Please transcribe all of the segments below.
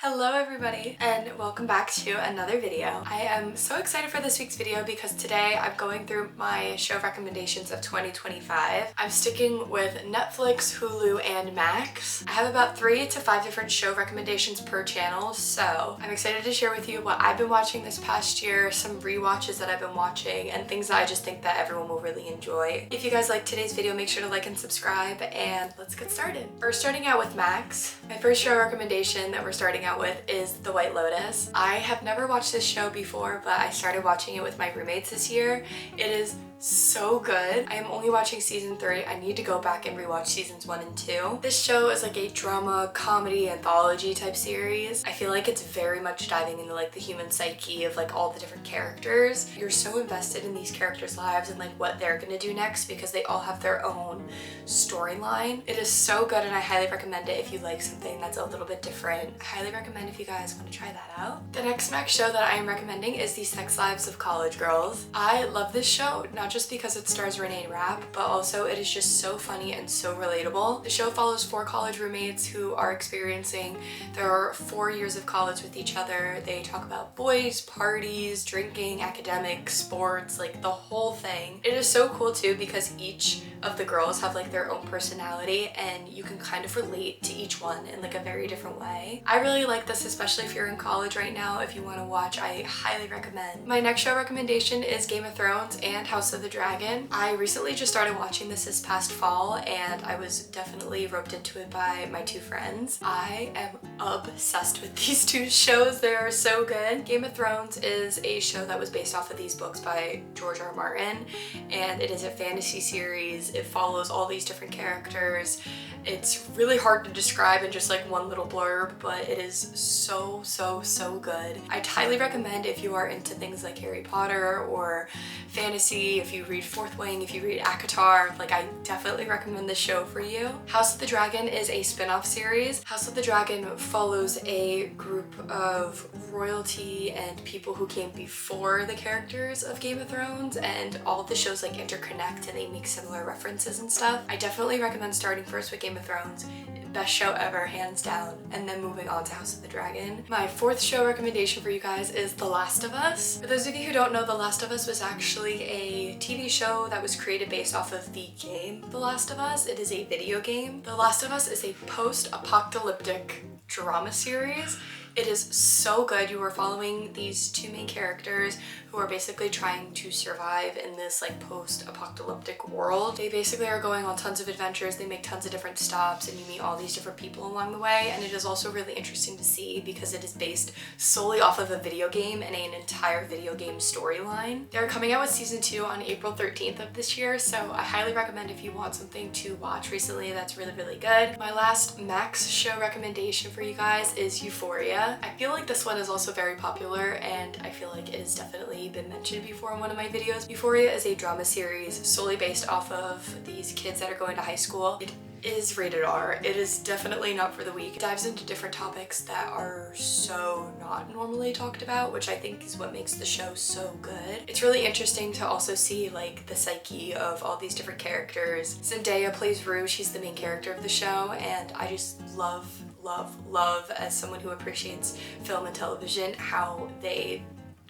Hello everybody and welcome back to another video. I am so excited for this week's video because today I'm going through my show recommendations of 2025. I'm sticking with Netflix, Hulu, and Max. I have about 3 to 5 different show recommendations per channel, so I'm excited to share with you what I've been watching this past year, some rewatches that I've been watching, and things that I just think that everyone will really enjoy. If you guys like today's video, make sure to like and subscribe, and let's get started. First, starting out with Max. My first show recommendation that we're starting out with is The White Lotus. I have never watched this show before, but I started watching it with my roommates this year. It is so good. I am only watching season 3. I need to go back and rewatch seasons 1 and 2. This show is like a drama, comedy, anthology type series. I feel like it's very much diving into like the human psyche of like all the different characters. You're so invested in these characters' lives and like what they're gonna do next because they all have their own storyline. It is so good and I highly recommend it if you like something that's a little bit different. I highly recommend if you guys want to try that out. The next Max show that I am recommending is The Sex Lives of College Girls. I love this show, not just because it stars Renee Rapp, but also it is just so funny and so relatable. The show follows 4 college roommates who are experiencing their 4 years of college with each other. They talk about boys, parties, drinking, academics, sports, like the whole thing. It is so cool too because each of the girls have like their own personality and you can kind of relate to each one in like a very different way. I really like this, especially if you're in college right now. If you want to watch, I highly recommend. My next show recommendation is Game of Thrones and House of the Dragon. I recently just started watching this past fall and I was definitely roped into it by my 2 friends. I am obsessed with these 2 shows. They are so good. Game of Thrones is a show that was based off of these books by George R. R. Martin, and it is a fantasy series. It follows all these different characters. It's really hard to describe in just like one little blurb, but it is so good. I'd highly recommend if you are into things like Harry Potter or fantasy, if you read Fourth Wing, if you read ACOTAR, like I definitely recommend this show for you. House of the Dragon is a spin-off series. House of the Dragon follows a group of royalty and people who came before the characters of Game of Thrones, and all of the shows like interconnect and they make similar references and stuff. I definitely recommend starting first with Game of Thrones. Best show ever, hands down, and then moving on to House of the Dragon. My 4th show recommendation for you guys is The Last of Us. For those of you who don't know, The Last of Us was actually a TV show that was created based off of the game The Last of Us. It is a video game. The Last of Us is a post-apocalyptic drama series. It is so good. You are following these 2 main characters who are basically trying to survive in this like post-apocalyptic world. They basically are going on tons of adventures, they make tons of different stops, and you meet all these different people along the way, and it is also really interesting to see because it is based solely off of a video game and an entire video game storyline. They're coming out with season 2 on April 13th of this year, so I highly recommend if you want something to watch recently that's really good. My last Max show recommendation for you guys is Euphoria. I feel like this one is also very popular and I feel like it has definitely been mentioned before in one of my videos. Euphoria is a drama series solely based off of these kids that are going to high school. It is rated R. It is definitely not for the weak. It dives into different topics that are so not normally talked about, which I think is what makes the show so good. It's really interesting to also see like the psyche of all these different characters. Zendaya plays Rue. She's the main character of the show, and I just love as someone who appreciates film and television how they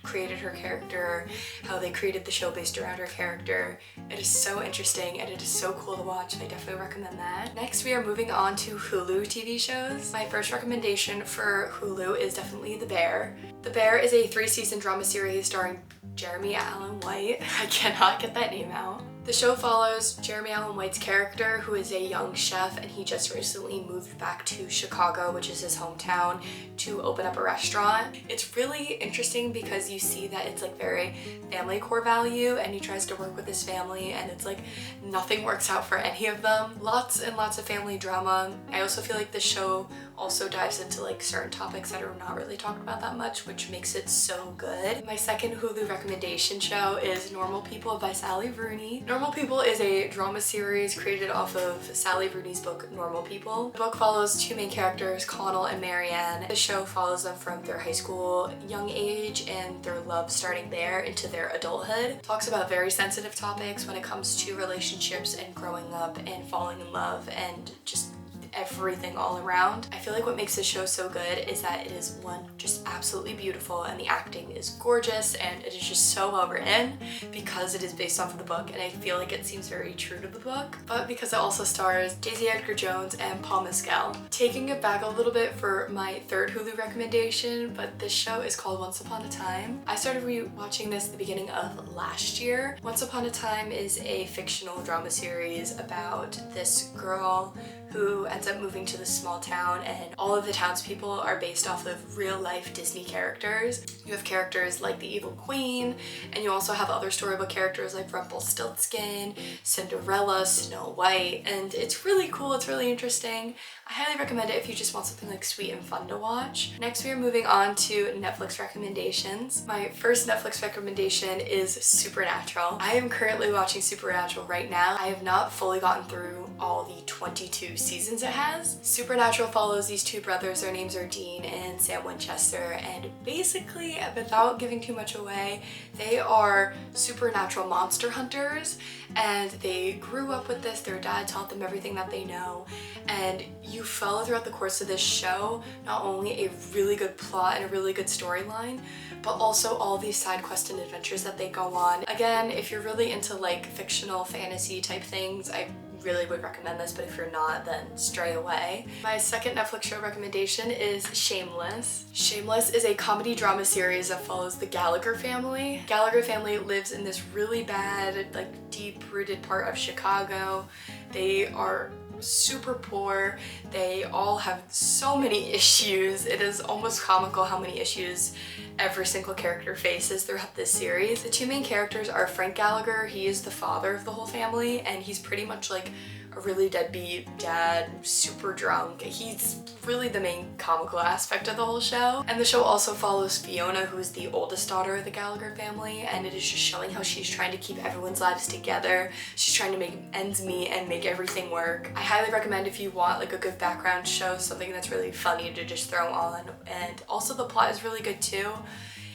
created her character, how they created the show based around her character. It is so interesting and it is so cool to watch, and I definitely recommend that. Next, we are moving on to Hulu TV shows. My first recommendation for Hulu is definitely The Bear. The Bear is a 3-season drama series starring Jeremy Allen White. I cannot get that name out. The show follows Jeremy Allen White's character, who is a young chef, and he just recently moved back to Chicago, which is his hometown, to open up a restaurant. It's really interesting because you see that it's like very family core value, and he tries to work with his family, and it's like nothing works out for any of them. Lots and lots of family drama. I also feel like the show also dives into like certain topics that are not really talked about that much, which makes it so good. My second Hulu recommendation show is Normal People by Sally Rooney. Normal People is a drama series created off of Sally Rooney's book Normal People. The book follows 2 main characters, Connell and Marianne. The show follows them from their high school young age and their love starting there into their adulthood. It talks about very sensitive topics when it comes to relationships and growing up and falling in love, and just everything all around. I feel like what makes this show so good is that it is, one, just absolutely beautiful, and the acting is gorgeous, and it is just so well written because it is based off of the book, and I feel like it seems very true to the book, but because it also stars Daisy Edgar Jones and Paul Mescal. Taking it back a little bit for my third Hulu recommendation, but this show is called Once Upon a Time. I started rewatching this at the beginning of last year. Once Upon a Time is a fictional drama series about this girl who ends up moving to this small town, and all of the townspeople are based off of real life Disney characters. You have characters like the Evil Queen, and you also have other storybook characters like Rumpelstiltskin, Cinderella, Snow White, and it's really cool, it's really interesting. I highly recommend it if you just want something like sweet and fun to watch. Next, we are moving on to Netflix recommendations. My first Netflix recommendation is Supernatural. I am currently watching Supernatural right now. I have not fully gotten through all the 22 seasons it has. Supernatural follows these two brothers. Their names are Dean and Sam Winchester, and basically, without giving too much away, they are supernatural monster hunters, and they grew up with this. Their dad taught them everything that they know, and you follow throughout the course of this show not only a really good plot and a really good storyline, but also all these side quests and adventures that they go on. Again, if you're really into like fictional fantasy type things, I really would recommend this, but if you're not, then stray away. My second Netflix show recommendation is Shameless. Shameless is a comedy drama series that follows the Gallagher family. Gallagher family lives in this really bad, like deep-rooted part of Chicago. They are super poor. They all have so many issues. It is almost comical how many issues every single character faces throughout this series. The two main characters are Frank Gallagher. He is the father of the whole family, and he's pretty much like a really deadbeat dad, super drunk. He's really the main comical aspect of the whole show. And the show also follows Fiona, who is the oldest daughter of the Gallagher family, and it is just showing how she's trying to keep everyone's lives together. She's trying to make ends meet and make everything work. I highly recommend if you want like a good background show, something that's really funny to just throw on, and also the plot is really good too.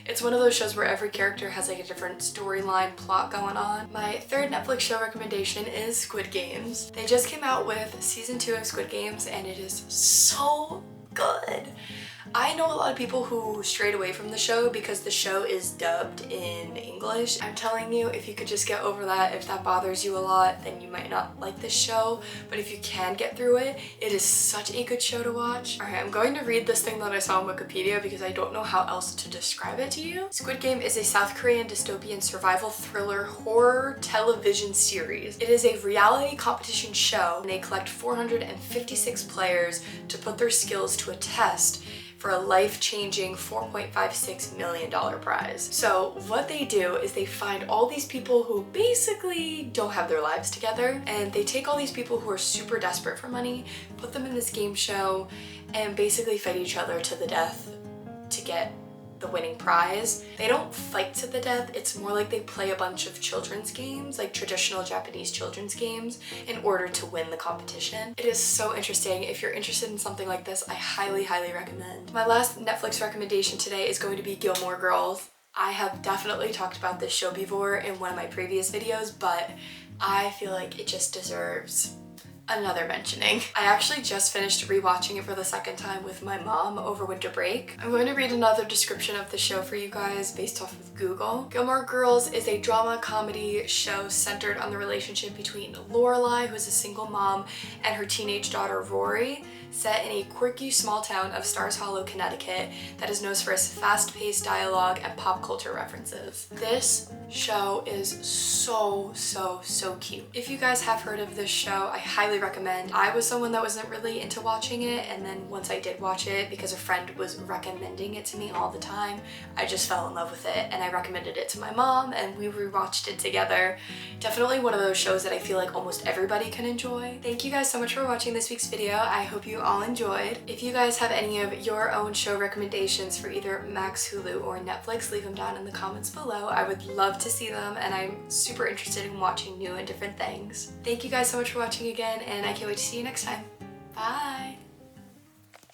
It's one of those shows where every character has like a different storyline plot going on. My third Netflix show recommendation is Squid Games. They just came out with season 2 of Squid Games, and it is so good. I know a lot of people who strayed away from the show because the show is dubbed in English. I'm telling you, if you could just get over that, if that bothers you a lot, then you might not like this show. But if you can get through it, it is such a good show to watch. Alright, I'm going to read this thing that I saw on Wikipedia because I don't know how else to describe it to you. Squid Game is a South Korean dystopian survival thriller horror television series. It is a reality competition show, and they collect 456 players to put their skills to a test for a life-changing $4.56 million prize. So what they do is they find all these people who basically don't have their lives together, and they take all these people who are super desperate for money, put them in this game show, and basically fight each other to the death to get the winning prize. They don't fight to the death, it's more like they play a bunch of children's games, like traditional Japanese children's games, in order to win the competition. It is so interesting. If you're interested in something like this, I highly, highly recommend. My last Netflix recommendation today is going to be Gilmore Girls. I have definitely talked about this show before in one of my previous videos, but I feel like it just deserves another mentioning. I actually just finished rewatching it for the second time with my mom over winter break. I'm going to read another description of the show for you guys based off of Google. Gilmore Girls is a drama comedy show centered on the relationship between Lorelai, who is a single mom, and her teenage daughter Rory, set in a quirky small town of Stars Hollow, Connecticut that is known for its fast-paced dialogue and pop culture references. This show is so cute. If you guys have heard of this show, I highly recommend. I was someone that wasn't really into watching it, and then once I did watch it, because a friend was recommending it to me all the time, I just fell in love with it, and I recommended it to my mom, and we rewatched it together. Definitely one of those shows that I feel like almost everybody can enjoy. Thank you guys so much for watching this week's video. I hope you all enjoyed. If you guys have any of your own show recommendations for either Max, Hulu, or Netflix, leave them down in the comments below. I would love to see them, and I'm super interested in watching new and different things. Thank you guys so much for watching again, and I can't wait to see you next time. Bye!